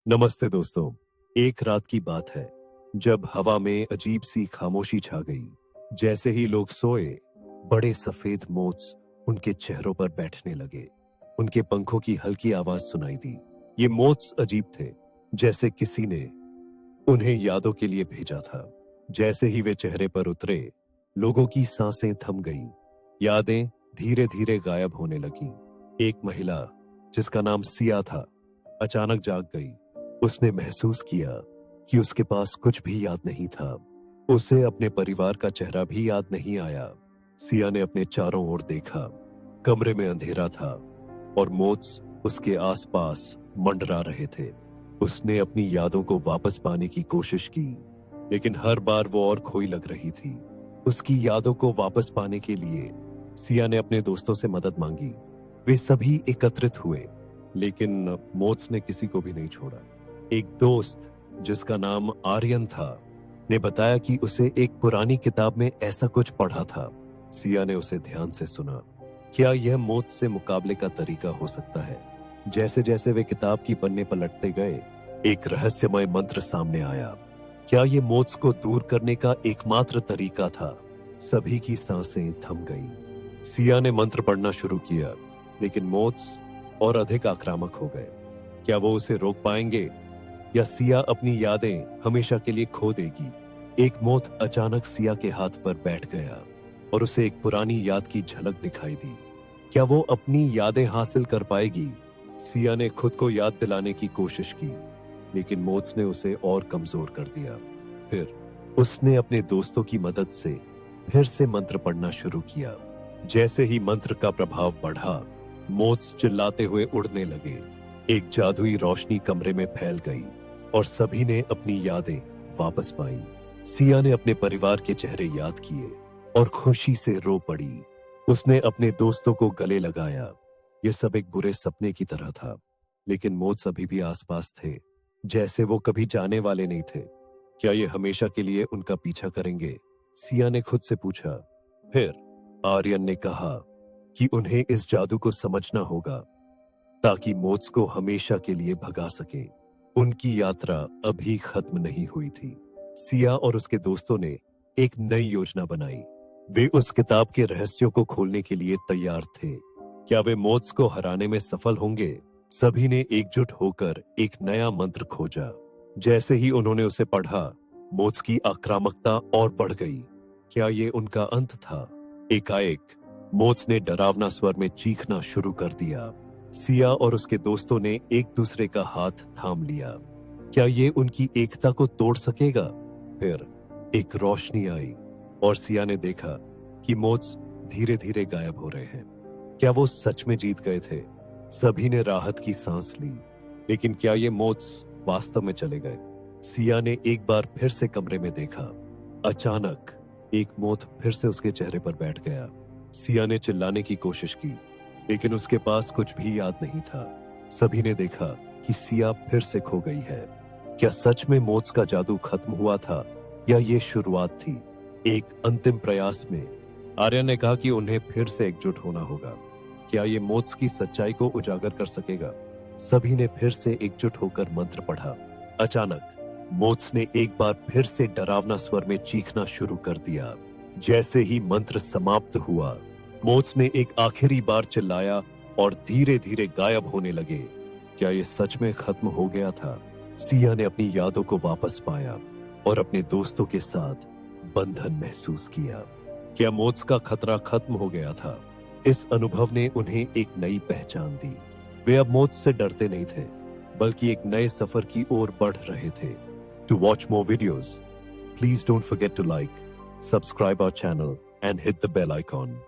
नमस्ते दोस्तों। एक रात की बात है जब हवा में अजीब सी खामोशी छा गई। जैसे ही लोग सोए, बड़े सफेद मोत्स उनके चेहरों पर बैठने लगे। उनके पंखों की हल्की आवाज सुनाई दी। ये मोत्स अजीब थे, जैसे किसी ने उन्हें यादों के लिए भेजा था। जैसे ही वे चेहरे पर उतरे, लोगों की सांसें थम गईं। यादें धीरे धीरे गायब होने लगीं। एक महिला जिसका नाम सिया था, अचानक जाग गई। उसने महसूस किया कि उसके पास कुछ भी याद नहीं था। उसे अपने परिवार का चेहरा भी याद नहीं आया। सिया ने अपने चारों ओर देखा। कमरे में अंधेरा था और मोत्स उसके आसपास मंडरा रहे थे। उसने अपनी यादों को वापस पाने की कोशिश की, लेकिन हर बार वो और खोई लग रही थी। उसकी यादों को वापस पाने के लिए सिया ने अपने दोस्तों से मदद मांगी। वे सभी एकत्रित हुए, लेकिन मोत्स ने किसी को भी नहीं छोड़ा। एक दोस्त जिसका नाम आर्यन था ने बताया कि उसे एक पुरानी किताब में ऐसा कुछ पढ़ा था। सिया ने उसे ध्यान से सुना। क्या यह मोत्स से मुकाबले का तरीका हो सकता है? जैसे जैसे वे किताब की पन्ने पलटते गए, एक रहस्यमय मंत्र सामने आया। क्या यह मोत्स को दूर करने का एकमात्र तरीका था? सभी की सांसें थम गईं। सिया ने मंत्र पढ़ना शुरू किया, लेकिन मोत्स और अधिक आक्रामक हो गए। क्या वो उसे रोक पाएंगे या सिया अपनी यादें हमेशा के लिए खो देगी? एक मोत अचानक सिया के हाथ पर बैठ गया और उसे एक पुरानी याद की झलक दिखाई दी। क्या वो अपनी यादें हासिल कर पाएगी? सिया ने खुद को याद दिलाने की कोशिश की, लेकिन मोत्स ने उसे और कमजोर कर दिया। फिर उसने अपने दोस्तों की मदद से फिर से मंत्र पढ़ना शुरू किया। जैसे ही मंत्र का प्रभाव बढ़ा, मोत्स चिल्लाते हुए उड़ने लगे। एक जादुई रोशनी कमरे में फैल गई और सभी ने अपनी यादें वापस पाई। सिया ने अपने परिवार के चेहरे याद किए और खुशी से रो पड़ी। उसने अपने दोस्तों को गले लगाया। यह सब एक बुरे सपने की तरह था, लेकिन मोत्स अभी भी आसपास थे, जैसे वो कभी जाने वाले नहीं थे। क्या ये हमेशा के लिए उनका पीछा करेंगे? सिया ने खुद से पूछा। फिर आर्यन ने कहा कि उन्हें इस जादू को समझना होगा ताकि मोत्स को हमेशा के लिए भगा सके। उनकी यात्रा अभी खत्म नहीं हुई थी। सिया और उसके दोस्तों ने एक नई योजना बनाई। वे उस किताब के रहस्यों को खोलने के लिए तैयार थे। क्या वे मोत्स को हराने में सफल होंगे? सभी ने एकजुट होकर एक नया मंत्र खोजा। जैसे ही उन्होंने उसे पढ़ा, मोत्स की आक्रामकता और बढ़ गई। क्या ये उनका अंत था? एकाएक मोत्स ने डरावना स्वर में चीखना शुरू कर दिया। सिया और उसके दोस्तों ने एक दूसरे का हाथ थाम लिया। क्या ये उनकी एकता को तोड़ सकेगा? फिर एक रोशनी आई और सिया ने देखा कि मोत्स धीरे धीरे गायब हो रहे हैं। क्या वो सच में जीत गए थे? सभी ने राहत की सांस ली, लेकिन क्या ये मोत्स वास्तव में चले गए? सिया ने एक बार फिर से कमरे में देखा। अचानक एक मोत फिर से उसके चेहरे पर बैठ गया। सिया ने चिल्लाने की कोशिश की, लेकिन उसके पास कुछ भी याद नहीं था। सभी ने देखा कि सिया फिर से खो गई है। क्या सच में मोत्स का जादू खत्म हुआ था या ये शुरुआत थी? एक अंतिम प्रयास में आर्यन ने कहा कि उन्हें फिर से एकजुट होना होगा। क्या ये मोत्स की सच्चाई को उजागर कर सकेगा? सभी ने फिर से एकजुट होकर मंत्र पढ़ा। अचानक मोत्स ने एक बार फिर से डरावना स्वर में चीखना शुरू कर दिया। जैसे ही मंत्र समाप्त हुआ, मोत्स ने एक आखिरी बार चिल्लाया और धीरे धीरे गायब होने लगे। क्या ये सच में खत्म हो गया था? सिया ने अपनी यादों को वापस पाया और अपने दोस्तों के साथ बंधन महसूस किया। क्या मोत्स का खतरा खत्म हो गया था? इस अनुभव ने उन्हें एक नई पहचान दी। वे अब मोत्स से डरते नहीं थे, बल्कि एक नए सफर की ओर बढ़ रहे थे। To watch more videos, please don't forget to like, subscribe our channel and hit the bell icon.